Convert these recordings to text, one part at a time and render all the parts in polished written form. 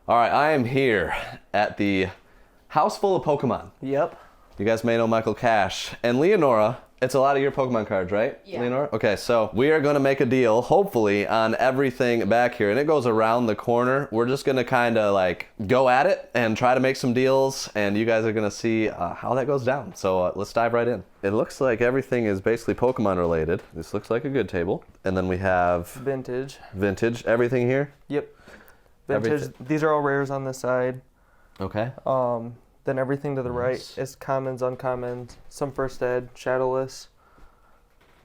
All right, I am here at the house full of Pokemon. Yep. You guys may know Michael Cash and Leonora. It's a lot of your Pokemon cards, right? Yeah. Leonora? Okay, so we are going to make a deal, hopefully, on everything back here. And it goes around the corner. We're just going to kind of like go at it and try to make some deals. And you guys are going to see how that goes down. So let's dive right in. It looks like everything is basically Pokemon related. This looks like a good table. And then we have Vintage. vintage, everything here. Yep. Vintage. Everything. These are all rares on this side. Okay. Then everything to the right is commons, uncommons, some first ed, shadowless.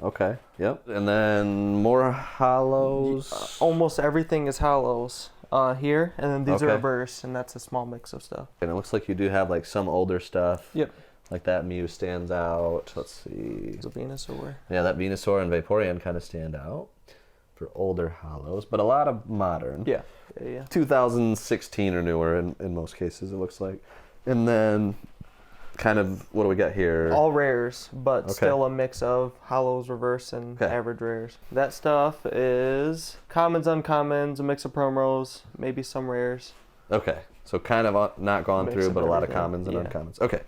Okay, yep. And then more hollows. Almost everything is hollows here, and then these are Okay. reverse, and that's a small mix of stuff. And it looks like you do have like some older stuff. Yep. Like that Mew stands out. Let's see. It's a Venusaur. Yeah, that Venusaur and Vaporeon kind of stand out for older hollows, but a lot of modern. Yeah. Yeah. 2016 or newer in most cases, it looks like. And then kind of, what do we got here? All rares, but Okay. still a mix of hollows, reverse, and Okay. average rares. That stuff is commons, uncommons, a mix of promos, maybe some rares. Okay, so kind of not gone Mix through, of but a lot of everything. commons and Yeah. uncommons. Okay,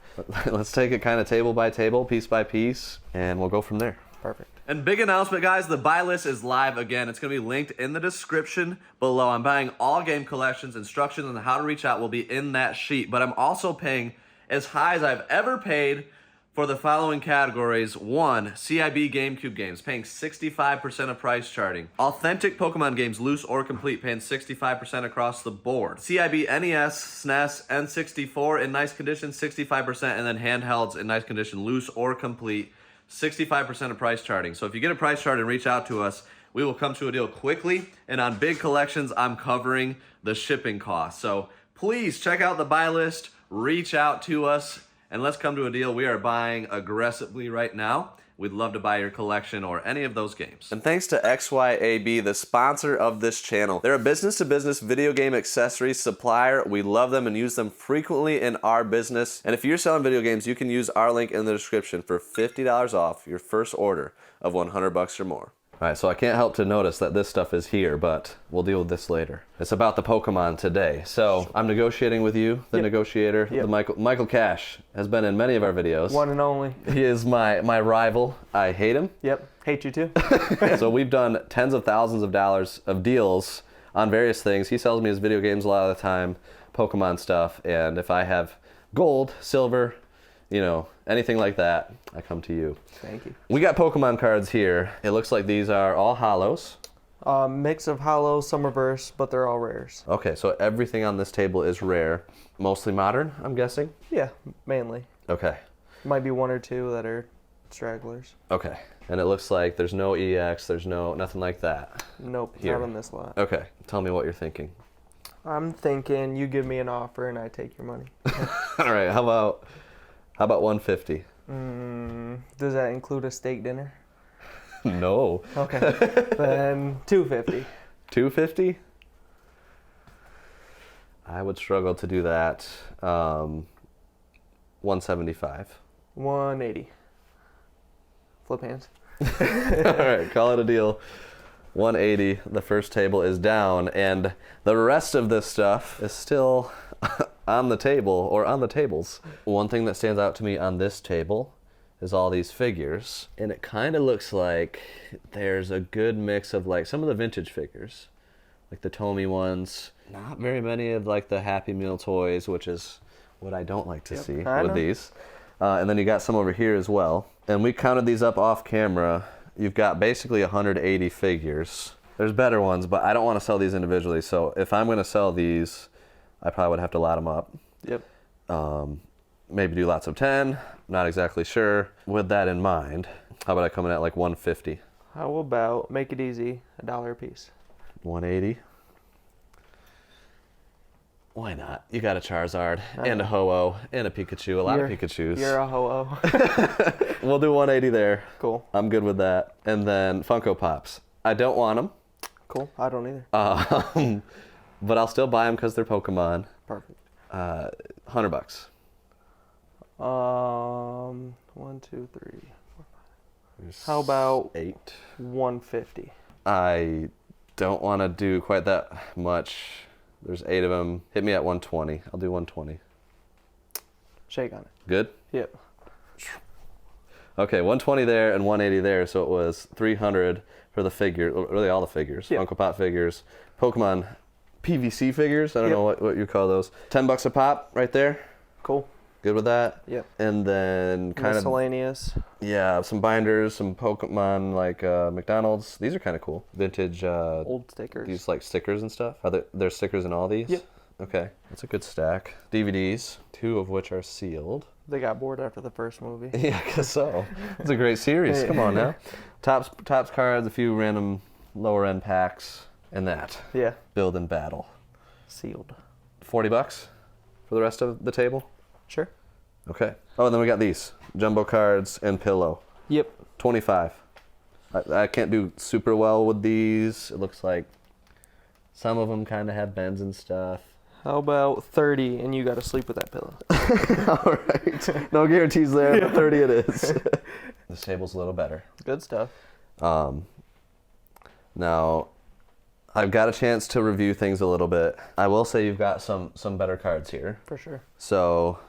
let's take it kind of table by table, piece by piece, and we'll go from there. Perfect. And big announcement, guys, the buy list is live again. It's going to be linked in the description below. I'm buying all game collections. Instructions on how to reach out will be in that sheet. But I'm also paying as high as I've ever paid for the following categories. 1, CIB GameCube games, paying 65% of price charting. Authentic Pokemon games, loose or complete, paying 65% across the board. CIB NES, SNES, N64 in nice condition, 65%. And then handhelds in nice condition, loose or complete, 65% of price charting. So if you get a price chart and reach out to us, we will come to a deal quickly. And on big collections, I'm covering the shipping costs. So please check out the buy list, reach out to us, and let's come to a deal. We are buying aggressively right now. We'd love to buy your collection or any of those games. And thanks to XYAB, the sponsor of this channel. They're a business-to-business video game accessories supplier. We love them and use them frequently in our business. And if you're selling video games, you can use our link in the description for $50 off your first order of $100 or more. All right, so I can't help to notice that this stuff is here, but we'll deal with this later. It's about the Pokemon today. So I'm negotiating with you, the negotiator. Yep. The Michael Cash has been in many of our videos. One and only. He is my rival. I hate him. Yep. Hate you too. So we've done tens of thousands of dollars of deals on various things. He sells me his video games a lot of the time, Pokemon stuff, and if I have gold, silver, you know, anything like that, I come to you. Thank you. We got Pokemon cards here. It looks like these are all hollows. Mix of hollows, some reverse, but they're all rares. Okay, so everything on this table is rare. Mostly modern, I'm guessing? Yeah, mainly. Okay. Might be one or two that are stragglers. Okay. And it looks like there's no EX, there's nothing like that. Nope, Here. not on this lot. Okay, tell me what you're thinking. I'm thinking you give me an offer and I take your money. All right, how about 150? Does that include a steak dinner? No. Okay. Then 250. 250? I would struggle to do that. 175. 180. Flip hands. All right, call it a deal. 180. The first table is down, and the rest of this stuff is still on the table or on the tables. One thing that stands out to me on this table is all these figures, and it kind of looks like there's a good mix of like some of the vintage figures, like the Tomy ones. Not very many of like the Happy Meal toys, which is what I don't like to see I with know. these. And then you got some over here as well. And we counted these up off camera. You've got basically 180 figures. There's better ones, but I don't want to sell these individually. So if I'm going to sell these, I probably would have to lot them up. Yep. Maybe do lots of 10. Not exactly sure. With that in mind, how about I come in at like 150? How about make it easy, $1 a piece? 180? Why not? You got a Charizard and a Ho-Oh and a Pikachu, a lot of Pikachus. You're a ho-oh. We'll do 180 there. Cool. I'm good with that. And then Funko Pops. I don't want them, Cool. I don't either. but I'll still buy them because they're Pokemon. Perfect. $100. 1, 2, 3, 4, 5. How about 8? 150? I don't want to do quite that much There's 8 of them. Hit me at 120. I'll do 120. Shake on it. Good? Yep. Okay, 120 there and 180 there, so it was 300 for the figure, really all the figures. Yep. Funko Pop figures, Pokemon PVC figures, I don't know what you call those. $10 a pop right there. Cool. Good with that? Yep. And then kind of miscellaneous. Yeah, some binders, some Pokemon like McDonald's. These are kind of cool. Vintage Old stickers. These like stickers and stuff. Are there stickers in all these? Yep. Okay. That's a good stack. DVDs, 2 of which are sealed. They got bored after the first movie. Yeah, I guess so. It's a great series. Come on now. Tops cards, a few random lower end packs, and that. Yeah. Build and battle. Sealed. $40 for the rest of the table? Sure. Okay. Oh, and then we got these. Jumbo cards and pillow. Yep. 25. I can't do super well with these. It looks like some of them kind of have bends and stuff. How about 30 and you got to sleep with that pillow? All right. No guarantees there, but 30 it is. This table's a little better. Good stuff. Now, I've got a chance to review things a little bit. I will say you've got some better cards here. For sure. So,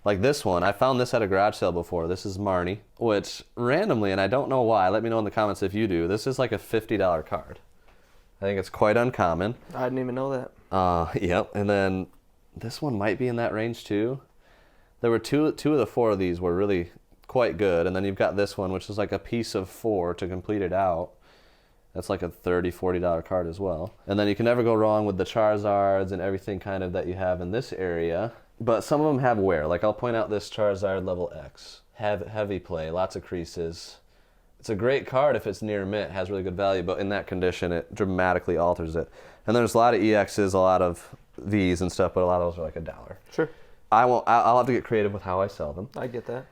like this one, I found this at a garage sale before. This is Marnie, which randomly, and I don't know why, let me know in the comments if you do, this is like a $50 card. I think it's quite uncommon. I didn't even know that. Yep. And then this one might be in that range too. There were two of the 4 of these were really quite good. And then you've got this one, which is like a piece of 4 to complete it out. That's like a $30, $40 card as well. And then you can never go wrong with the Charizards and everything kind of that you have in this area. But some of them have wear. Like I'll point out this Charizard level X. Heavy play, lots of creases. It's a great card if it's near mint, has really good value, but in that condition, it dramatically alters it. And there's a lot of EXs, a lot of Vs and stuff, but a lot of those are like $1. Sure. I'll have to get creative with how I sell them. I get that.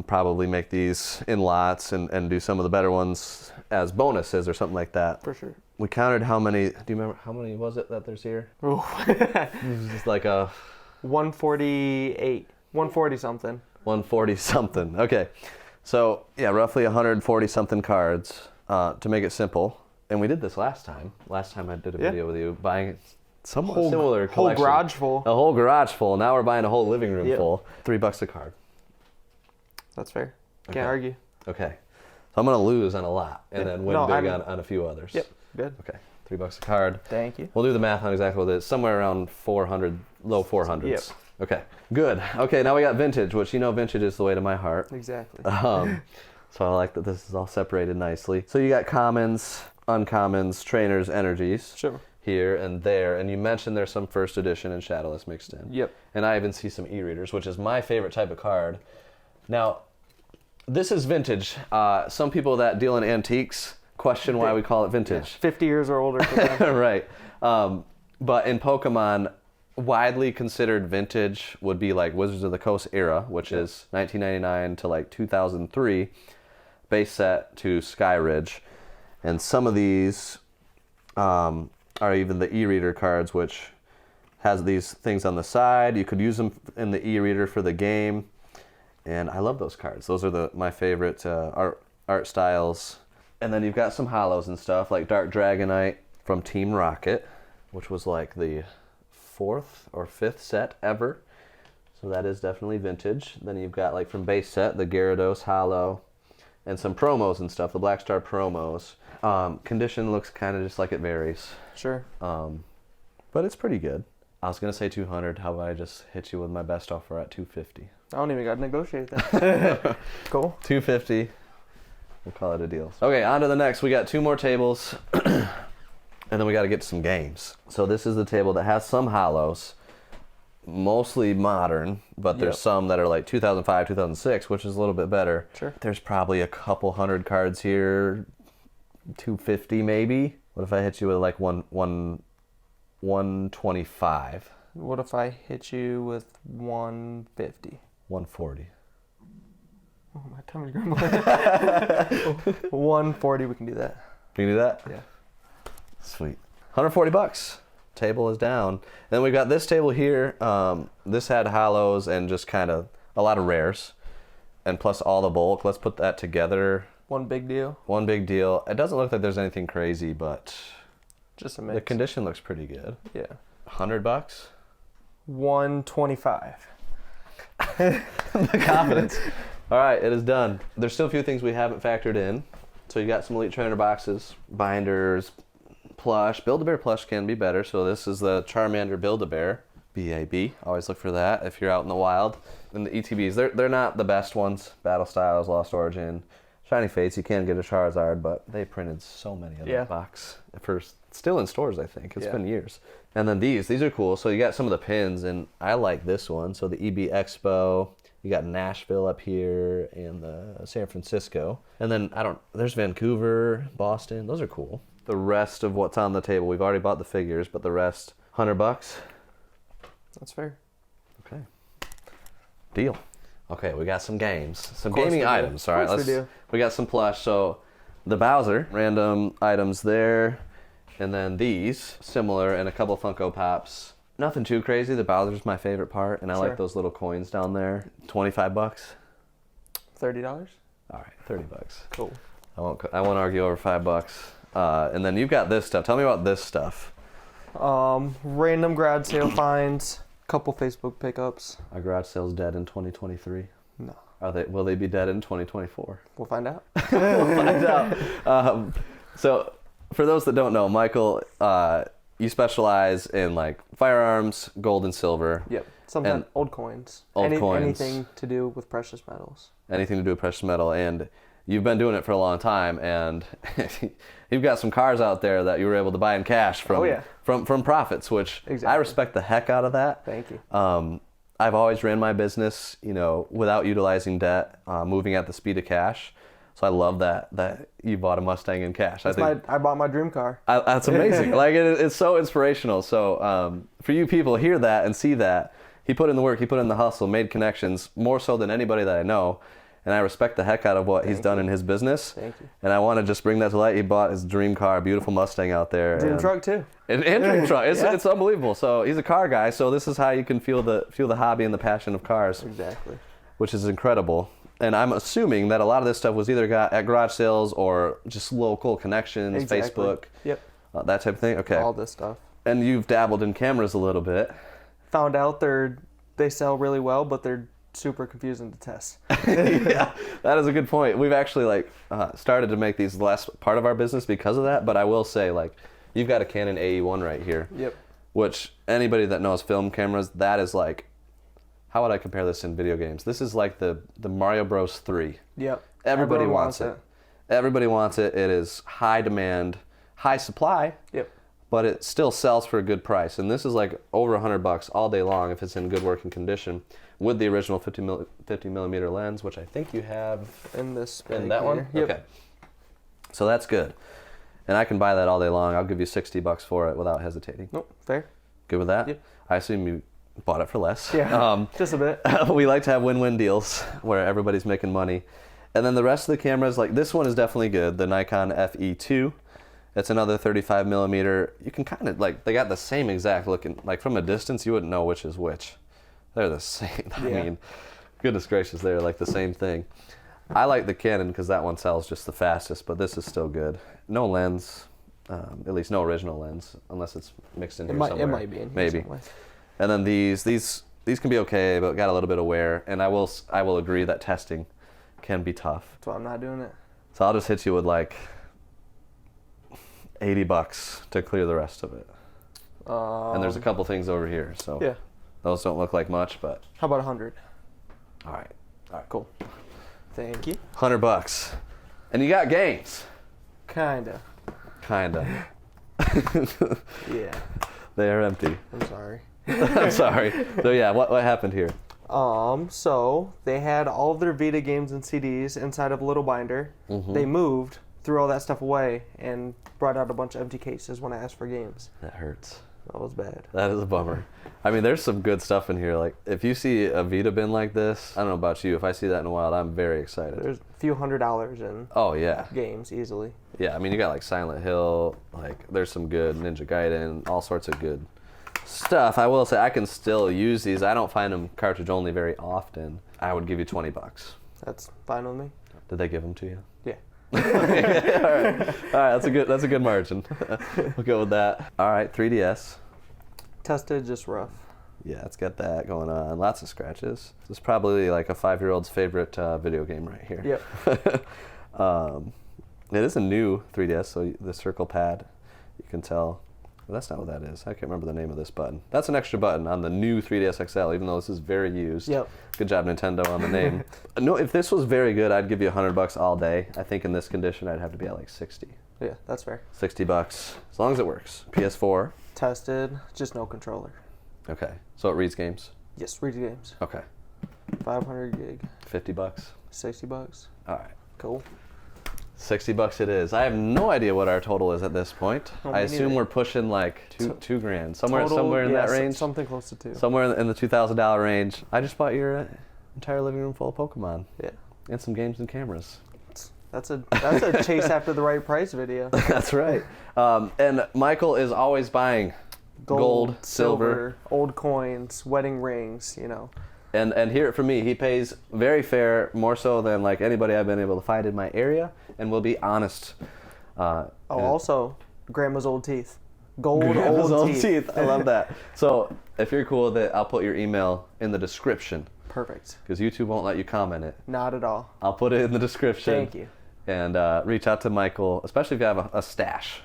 Probably make these in lots and do some of the better ones as bonuses or something like that. For sure. We counted how many, do you remember how many was it that there's here? It's just like a 148, 140 something. 140 something. Okay. So yeah, roughly 140 something cards to make it simple. And we did this last time. Last time I did a video with you buying somewhat similar collection. Whole garage full. A whole garage full. Now we're buying a whole living room full. $3 a card. That's fair. Can't argue. Okay. So I'm going to lose on a lot and then win big on a few others. Yep. Good. Okay. $3 a card. Thank you. We'll do the math on exactly what it is. Somewhere around 400, low 400s. Yep. Okay. Good. Okay, now we got vintage, which vintage is the way to my heart. Exactly. So I like that this is all separated nicely. So you got commons, uncommons, trainers, energies. Sure. Here and there. And you mentioned there's some first edition and shadowless mixed in. Yep. And I even see some e-readers, which is my favorite type of card. Now, this is vintage. Some people that deal in antiques question why we call it vintage. Yeah, 50 years or older. For them. Right. But in Pokemon, widely considered vintage would be like Wizards of the Coast era, which is 1999 to like 2003, base set to Sky Ridge. And some of these are even the e-reader cards, which has these things on the side. You could use them in the e-reader for the game. And I love those cards. Those are my favorite art styles. And then you've got some hollows and stuff, like Dark Dragonite from Team Rocket, which was like the 4th or 5th set ever. So that is definitely vintage. Then you've got like from base set, the Gyarados hollow, and some promos and stuff, the Black Star promos. Condition looks kind of just like it varies. Sure. But it's pretty good. I was going to say 200. How about I just hit you with my best offer at 250? I don't even got to negotiate that. Cool. 250. We'll call it a deal. Okay, on to the next. We got 2 more tables. And then we got to get to some games. So this is the table that has some hollows, mostly modern, but there's some that are like 2005, 2006, which is a little bit better. Sure. There's probably a couple hundred cards here, 250 maybe. What if I hit you with like 125? What if I hit you with 150? 140. Oh, my tummy's grumbling. 140, we can do that. Can you do that? Yeah. Sweet. $140. Table is down. And then we've got this table here. This had hollows and just kind of a lot of rares. And plus all the bulk. Let's put that together. One big deal. One big deal. It doesn't look like there's anything crazy, but just a mix. The condition looks pretty good. Yeah. $100? 125. The confidence. All right, it is done. There's still a few things we haven't factored in. So you got some Elite Trainer boxes, binders, plush. Build-A-Bear plush can be better. So this is the Charmander Build-A-Bear, BAB. Always look for that if you're out in the wild. And the ETBs, they're not the best ones. Battle Styles, Lost Origin, Shiny Fates. You can get a Charizard, but they printed so many of that box. Still in stores, I think. It's been years. And then these are cool. So you got some of the pins, and I like this one. So the EB Expo. You got Nashville up here and the San Francisco. And then, there's Vancouver, Boston. Those are cool. The rest of what's on the table, we've already bought the figures, but the rest, $100? That's fair. Okay. Deal. Okay, we got some games. Some gaming items. All right, we got some plush. So the Bowser, random items there. And then these, similar, and a couple Funko Pops. Nothing too crazy. The Bowser's my favorite part, and I like those little coins down there. $25? $30? All right, $30. Cool. I won't argue over $5. And then you've got this stuff. Tell me about this stuff. Random garage sale finds, couple Facebook pickups. Are garage sales dead in 2023? No. Will they be dead in 2024? We'll find out. We'll find out. So, for those that don't know, Michael, you specialize in like firearms, gold and silver. Yep. Sometimes old coins. Anything to do with precious metals. Anything to do with precious metal, and you've been doing it for a long time, and you've got some cars out there that you were able to buy in cash from profits, which I respect the heck out of that. Thank you. I've always ran my business, without utilizing debt, moving at the speed of cash. So I love that you bought a Mustang in cash. I bought my dream car. That's amazing. Like it's so inspirational. So for you people, hear that and see that. He put in the work, he put in the hustle, made connections, more so than anybody that I know. And I respect the heck out of what he's done in his business. Thank you. And I want to just bring that to light. He bought his dream car, beautiful Mustang out there. Dream truck too. And dream truck. It's unbelievable. So he's a car guy. So this is how you can feel the hobby and the passion of cars. Exactly. Which is incredible. And I'm assuming that a lot of this stuff was either got at garage sales or just local connections, Facebook, that type of thing. Okay. All this stuff. And you've dabbled in cameras a little bit. Found out they sell really well, but they're super confusing to test. Yeah, that is a good point. We've actually started to make these less part of our business because of that. But I will say, you've got a Canon AE1 right here. Yep. Which anybody that knows film cameras, that is how would I compare this in video games? This is like the Mario Bros. 3. Yep. Everybody wants it. Everybody wants it. It is high demand, high supply. Yep. But it still sells for a good price. And this is over $100 all day long if it's in good working condition with the original 50 millimeter lens, which I think you have in this. In that one? Yep. Okay. So that's good. And I can buy that all day long. I'll give you $60 for it without hesitating. Nope. Fair. Good with that? Yep. I assume you bought it for less. Yeah, just a bit. We like to have win-win deals where everybody's making money. And then the rest of the cameras, this one is definitely good, the Nikon FE2. It's another 35 millimeter. You can kind of, they got the same exact looking, from a distance, you wouldn't know which is which. They're the same. I mean, goodness gracious, they're the same thing. I like the Canon because that one sells just the fastest, but this is still good. No lens, at least no original lens, unless it's mixed in here somewhere. It might be in here maybe. Somewhere. And then these can be okay, but got a little bit of wear. And I will agree that testing can be tough. That's why I'm not doing it. So I'll just hit you with $80 to clear the rest of it. And there's a couple things over here, so those don't look like much, but how about 100? All right, cool. Thank you. $100, and you got games. Kinda. Yeah. They are empty. I'm sorry. I'm sorry. So yeah, what happened here? So they had all of their Vita games and CDs inside of a little binder. Mm-hmm. They moved, threw all that stuff away, and brought out a bunch of empty cases when I asked for games. That hurts. That was bad. That is a bummer. I mean, there's some good stuff in here. If you see a Vita bin like this, I don't know about you, if I see that in the wild, I'm very excited. There's a few $100 in games easily. Yeah, I mean, you got Silent Hill, there's some good Ninja Gaiden, all sorts of good stuff. I will say I can still use these. I don't find them cartridge only very often. I would give you $20. That's fine with me. Did they give them to you? Yeah. Okay. All right. That's a good margin. We'll go with that. All right, 3DS. Tested, just rough. Yeah, it's got that going on. Lots of scratches. This is probably like a 5-year-old's favorite video game right here. Yep. It is a new 3DS, so the circle pad, you can tell. Well, that's not what that is. I can't remember the name of this button. That's an extra button on the new 3DS XL, even though this is very used. Yep. Good job, Nintendo, on the name. No, if this was very good, I'd give you $100 all day. I think in this condition, I'd have to be at like 60. Yeah, that's fair. $60, as long as it works. PS4. Tested, just no controller. Okay, so it reads games. Yes, read games. Okay. 500 gig. $50. $60. All right. Cool. $60 it is. I have no idea what our total is at this point. Oh, I assume neither. we're pushing like two grand, somewhere Total, in yeah, that range. Something close to 2. Somewhere in the $2,000 range. I just bought your entire living room full of Pokemon. Yeah. And some games and cameras. That's a chase after the right price video. That's right. And Michael is always buying gold, silver, old coins, wedding rings, you know. and hear it from me. He pays very fair, more so than like anybody I've been able to find in my area, and will be honest. Also, grandma's old teeth. Gold Grandma's old teeth. I love that. So if you're cool with it, I'll put your email in the description. Perfect. Because YouTube won't let you comment it. Not at all. I'll put it in the description. Thank you. And reach out to Michael, especially if you have a stash,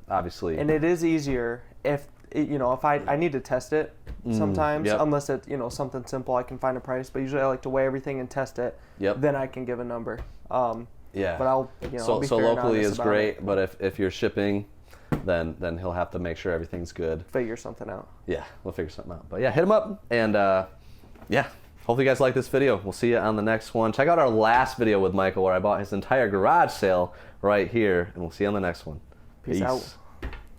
obviously. And it is easier if I need to test it sometimes, yep. unless it's something simple, I can find a price. But usually I like to weigh everything and test it. Yep. Then I can give a number. Yeah. But I'll So be fair and locally honest is about great, it. but if you're shipping, then he'll have to make sure everything's good. Figure something out. Yeah, we'll figure something out. But yeah, hit him up, and yeah. Hopefully you guys like this video. We'll see you on the next one. Check out our last video with Michael where I bought his entire garage sale right here, and we'll see you on the next one. Peace out.